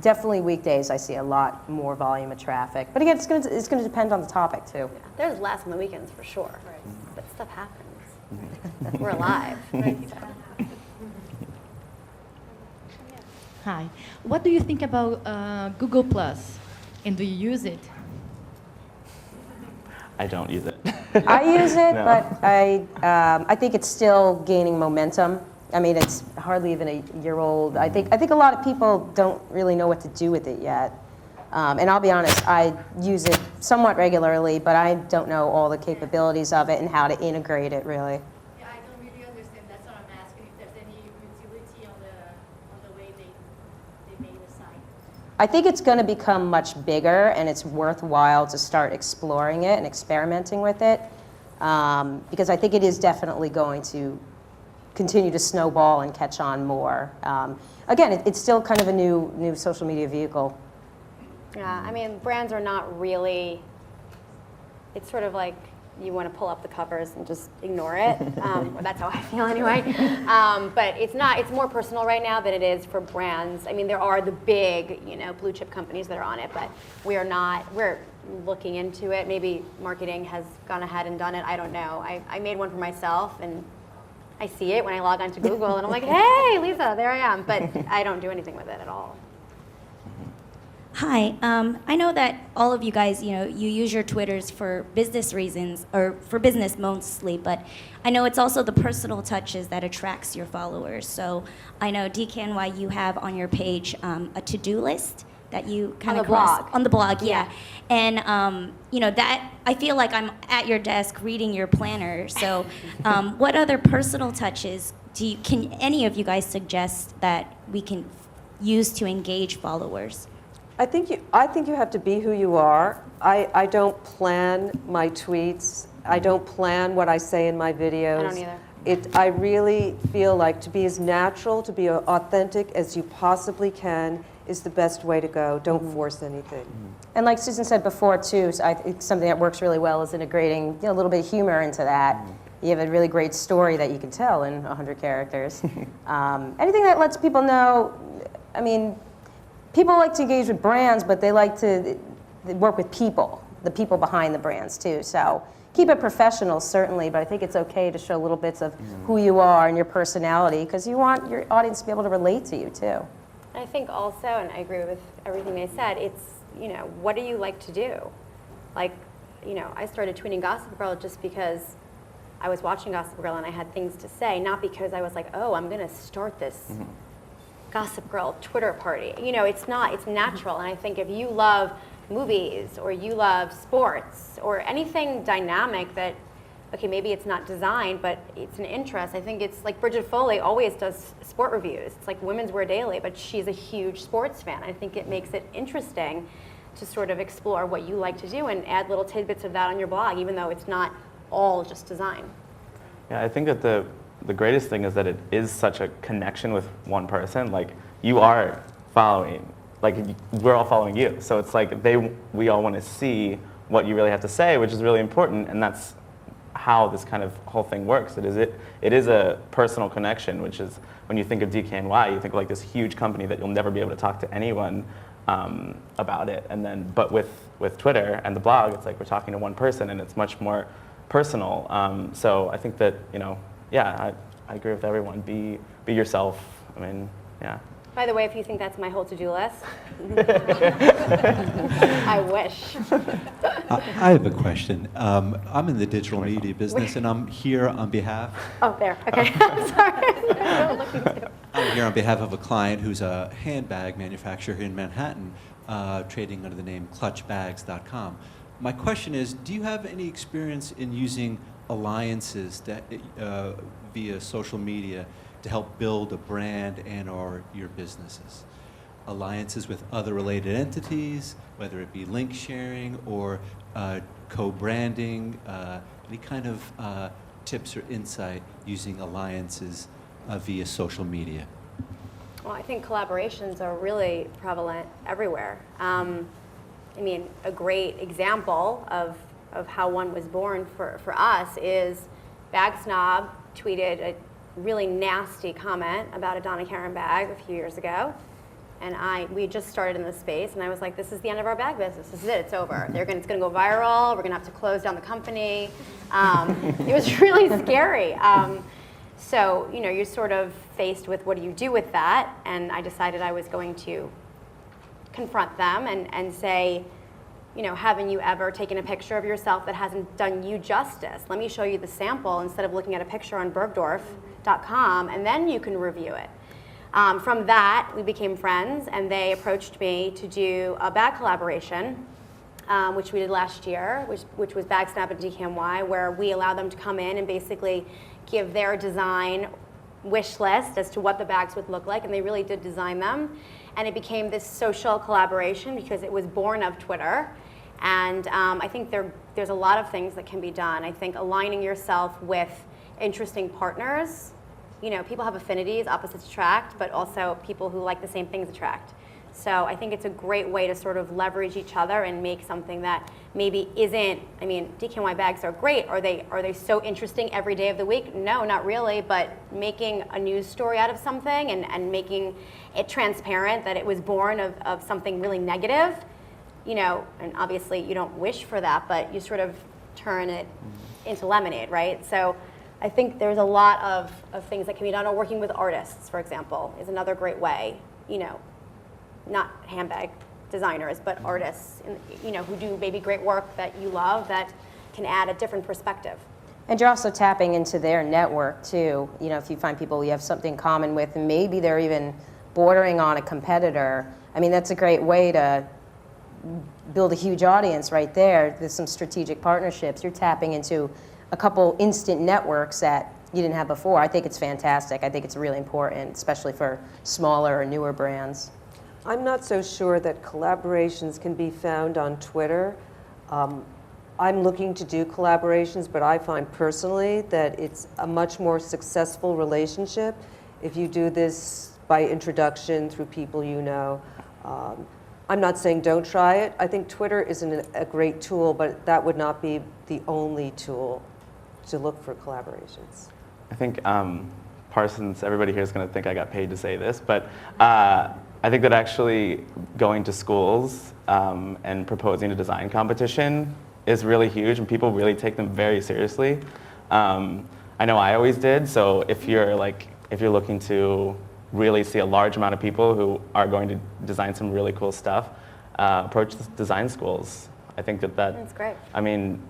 Definitely weekdays, I see a lot more volume of traffic. But again, it's going to depend on the topic too. Yeah. There's less on the weekends for sure, but stuff happens. We're alive. Hi. What do you think about Google Plus, and do you use it? I don't use it. I use it, No. but I think it's still gaining momentum. I mean, it's hardly even a year old. I think a lot of people don't really know what to do with it yet. And I'll be honest, I use it somewhat regularly, but I don't know all the capabilities of it and how to integrate it really. Yeah, I don't really understand. That's what I'm asking, if there's any utility on the way they made the site. I think it's going to become much bigger, and it's worthwhile to start exploring it and experimenting with it, because I think it is definitely going to continue to snowball and catch on more. Again, it's still kind of a new social media vehicle. Yeah, I mean, brands are not really, it's sort of like you want to pull up the covers and just ignore it. Or that's how I feel anyway. But it's more personal right now than it is for brands. I mean, there are the big, you know, blue chip companies that are on it, but we're looking into it. Maybe marketing has gone ahead and done it. I don't know. I made one for myself, and I see it when I log onto Google, and I'm like, hey, Lisa, there I am. But I don't do anything with it at all. Hi, I know that all of you guys, you know, you use your Twitters for business reasons, or for business mostly, but I know it's also the personal touches that attracts your followers. So I know, DKNY, you have on your page a to-do list that you kind of blog. On the blog, yeah. And, you know, that, I feel like I'm at your desk reading your planner. So what other personal touches can any of you guys suggest that we can use to engage followers? I think you have to be who you are. I don't plan my tweets. I don't plan what I say in my videos. I don't either. I really feel like to be as natural, to be authentic as you possibly can is the best way to go. Don't force anything. And like Susan said before too, it's something that works really well is integrating a little bit of humor into that. You have a really great story that you can tell in 100 characters. Anything that lets people know, I mean, people like to engage with brands, but they like to work with people, the people behind the brands too. So keep it professional, certainly, but I think it's okay to show little bits of who you are and your personality, because you want your audience to be able to relate to you too. I think also, and I agree with everything they said, it's, what do you like to do? Like, I started tweeting Gossip Girl just because I was watching Gossip Girl and I had things to say, not because I was like, oh, I'm going to start this Gossip Girl Twitter party. It's not, it's natural. And I think if you love movies or you love sports or anything dynamic that, okay, maybe it's not designed, but it's an interest. I think it's like Bridget Foley always does sport reviews. It's like Women's Wear Daily, but she's a huge sports fan. I think it makes it interesting to sort of explore what you like to do and add little tidbits of that on your blog, even though it's not all just design. Yeah, I think that the greatest thing is that it is such a connection with one person. Like, you are following, like, we're all following you. So it's like we all want to see what you really have to say, which is really important, and that's how this kind of whole thing works. It is a personal connection, which is, when you think of DKNY, you think of like this huge company that you'll never be able to talk to anyone about it. And then, but with Twitter and the blog, it's like we're talking to one person, and it's much more personal. So I think that, yeah, I agree with everyone. Be yourself. I mean, yeah. By the way, if you think that's my whole to-do list, I wish. I have a question. I'm in the digital media business, and I'm here on behalf. Oh, there. Okay. I'm sorry. I'm here on behalf of a client who's a handbag manufacturer in Manhattan, trading under the name clutchbags.com. My question is, do you have any experience in using alliances that, via social media to help build a brand and/or your businesses? Alliances with other related entities, whether it be link sharing or co-branding, any kind of tips or insight using alliances via social media? Well, I think collaborations are really prevalent everywhere. I mean, a great example of how one was born for us is Bag Snob tweeted a really nasty comment about a Donna Karan bag a few years ago. And we just started in this space, and I was like, this is the end of our bag business. This is it, it's over. It's gonna go viral, we're gonna have to close down the company. It was really scary. So, you're sort of faced with what do you do with that? And I decided I was going to confront them and say, haven't you ever taken a picture of yourself that hasn't done you justice? Let me show you the sample instead of looking at a picture on Bergdorf.com, and then you can review it. From that, we became friends, and they approached me to do a bag collaboration, which we did last year, which was Bag Snap and DKNY, where we allowed them to come in and basically give their design wish list as to what the bags would look like, and they really did design them. And it became this social collaboration because it was born of Twitter. And I think there's a lot of things that can be done. I think aligning yourself with interesting partners. People have affinities, opposites attract, but also people who like the same things attract. So I think it's a great way to sort of leverage each other and make something that maybe isn't, I mean, DKNY bags are great. Are they so interesting every day of the week? No, not really, but making a news story out of something and making it transparent that it was born of something really negative, and obviously you don't wish for that, but you sort of turn it into lemonade, right? So I think there's a lot of things that can be done, or working with artists, for example, is another great way, not handbag designers, but artists, who do maybe great work that you love that can add a different perspective. And you're also tapping into their network too. If you find people you have something in common with, and maybe they're even bordering on a competitor, I mean, that's a great way to build a huge audience right there. There's some strategic partnerships. You're tapping into a couple instant networks that you didn't have before. I think it's fantastic. I think it's really important, especially for smaller or newer brands. I'm not so sure that collaborations can be found on Twitter. I'm looking to do collaborations, but I find personally that it's a much more successful relationship if you do this by introduction through people you know. I'm not saying don't try it. I think Twitter isn't a great tool, but that would not be the only tool to look for collaborations. I think Parsons, everybody here is going to think I got paid to say this, but I think that actually going to schools and proposing a design competition is really huge, and people really take them very seriously. I know I always did, so if you're looking to really see a large amount of people who are going to design some really cool stuff, approach the design schools. I think that's great. I mean,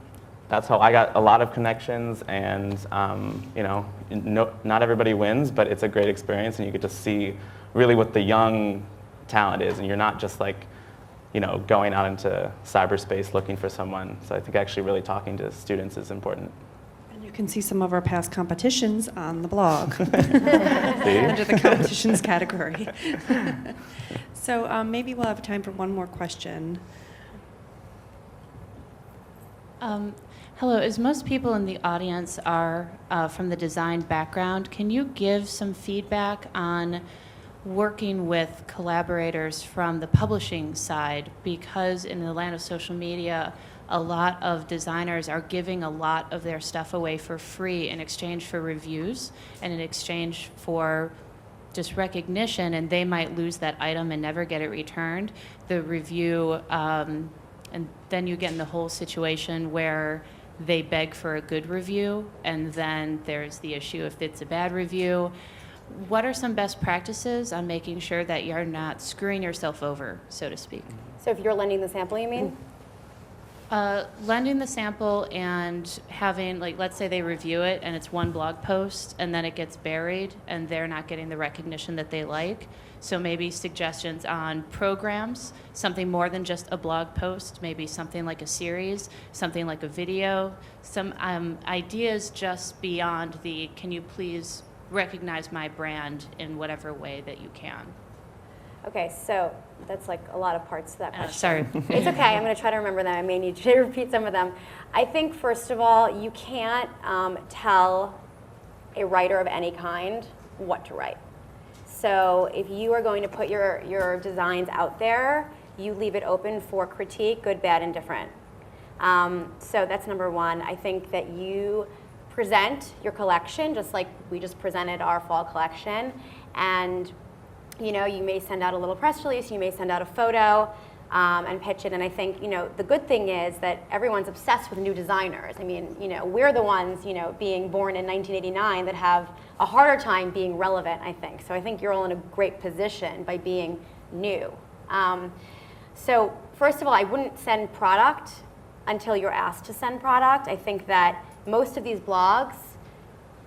that's how I got a lot of connections, and not everybody wins, but it's a great experience, and you get to see really what the young talent is, and you're not just going out into cyberspace looking for someone. So I think actually really talking to students is important. And you can see some of our past competitions on the blog under the competitions category. So maybe we'll have time for one more question. Hello, as most people in the audience are from the design background, can you give some feedback on working with collaborators from the publishing side? Because in the land of social media, a lot of designers are giving a lot of their stuff away for free in exchange for reviews and in exchange for just recognition, and they might lose that item and never get it returned. The review, and then you get in the whole situation where they beg for a good review, and then there's the issue if it's a bad review. What are some best practices on making sure that you're not screwing yourself over, so to speak? So if you're lending the sample, you mean? Lending the sample and having, let's say they review it and it's one blog post and then it gets buried and they're not getting the recognition that they like. So maybe suggestions on programs, something more than just a blog post, maybe something like a series, something like a video, some ideas just beyond the, can you please recognize my brand in whatever way that you can. Okay, so that's a lot of parts to that question. Sorry. It's okay, I'm going to try to remember them. I may need to repeat some of them. I think, first of all, you can't tell a writer of any kind what to write. So if you are going to put your designs out there, you leave it open for critique, good, bad, and different. So that's number one. I think that you present your collection, just like we just presented our fall collection, and you may send out a little press release, you may send out a photo and pitch it. And I think the good thing is that everyone's obsessed with new designers. I mean, we're the ones being born in 1989 that have a harder time being relevant, I think. So I think you're all in a great position by being new. So first of all, I wouldn't send product until you're asked to send product. I think that most of these blogs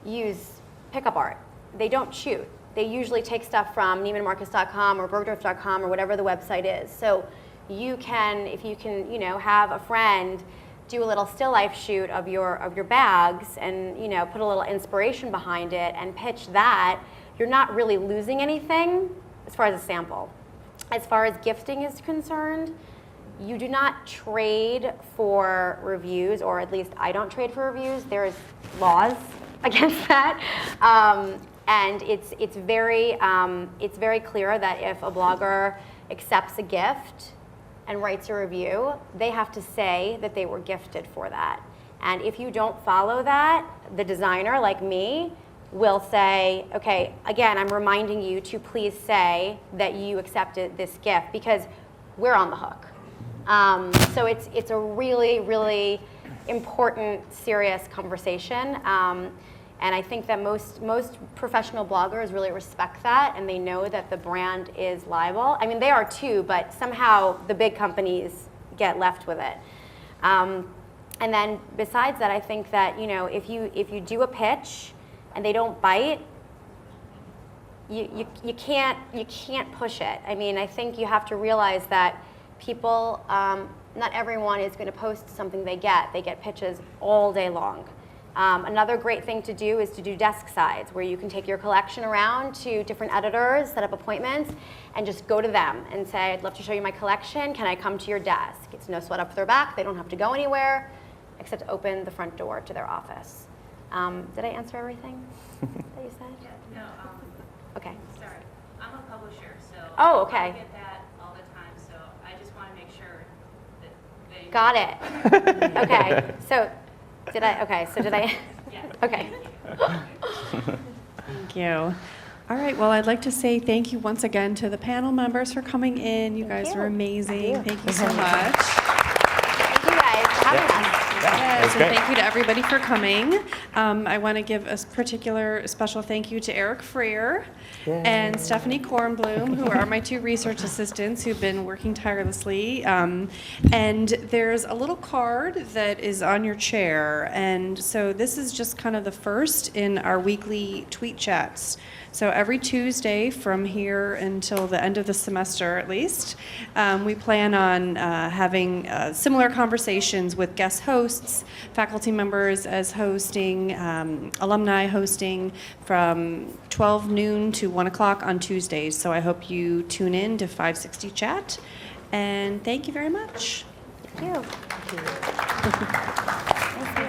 use pickup art. They don't shoot. They usually take stuff from neimanmarcus.com or bergdorf.com or whatever the website is. So you can, if you can, have a friend do a little still life shoot of your bags and put a little inspiration behind it and pitch that, you're not really losing anything as far as a sample. As far as gifting is concerned, you do not trade for reviews, or at least I don't trade for reviews. There's laws against that. And it's very clear that if a blogger accepts a gift and writes a review, they have to say that they were gifted for that. And if you don't follow that, the designer, like me, will say, okay, again, I'm reminding you to please say that you accepted this gift, because we're on the hook. So it's a really, really important, serious conversation. And I think that most professional bloggers really respect that, and they know that the brand is liable. I mean, they are too, but somehow the big companies get left with it. And then besides that, I think that if you do a pitch and they don't bite, you can't push it. I mean, I think you have to realize that people, not everyone is going to post something they get. They get pitches all day long. Another great thing to do is to do desk sides, where you can take your collection around to different editors, set up appointments, and just go to them and say, I'd love to show you my collection. Can I come to your desk? It's no sweat up their back. They don't have to go anywhere except open the front door to their office. Did I answer everything that you said? Yeah, no. Okay. Sorry, I'm a publisher, so Oh, okay. I get that all the Got it. Okay. So did I? Okay. So did I? Okay. Thank you. All right, well, I'd like to say thank you once again to the panel members for coming in. You guys were amazing. Thank you so much. Thank you guys for having us. Yes, and thank you to everybody for coming. I want to give a particular special thank you to Eric Freer and Stephanie Kornblum, who are my 2 research assistants who've been working tirelessly. And there's a little card that is on your chair. And so this is just kind of the first in our weekly tweet chats. So every Tuesday from here until the end of the semester at least, we plan on having similar conversations with guest hosts, faculty members as hosting, alumni hosting from 12 noon to 1 o'clock on Tuesdays. So I hope you tune in to 560 Chat. And thank you very much. Thank you. Thank you.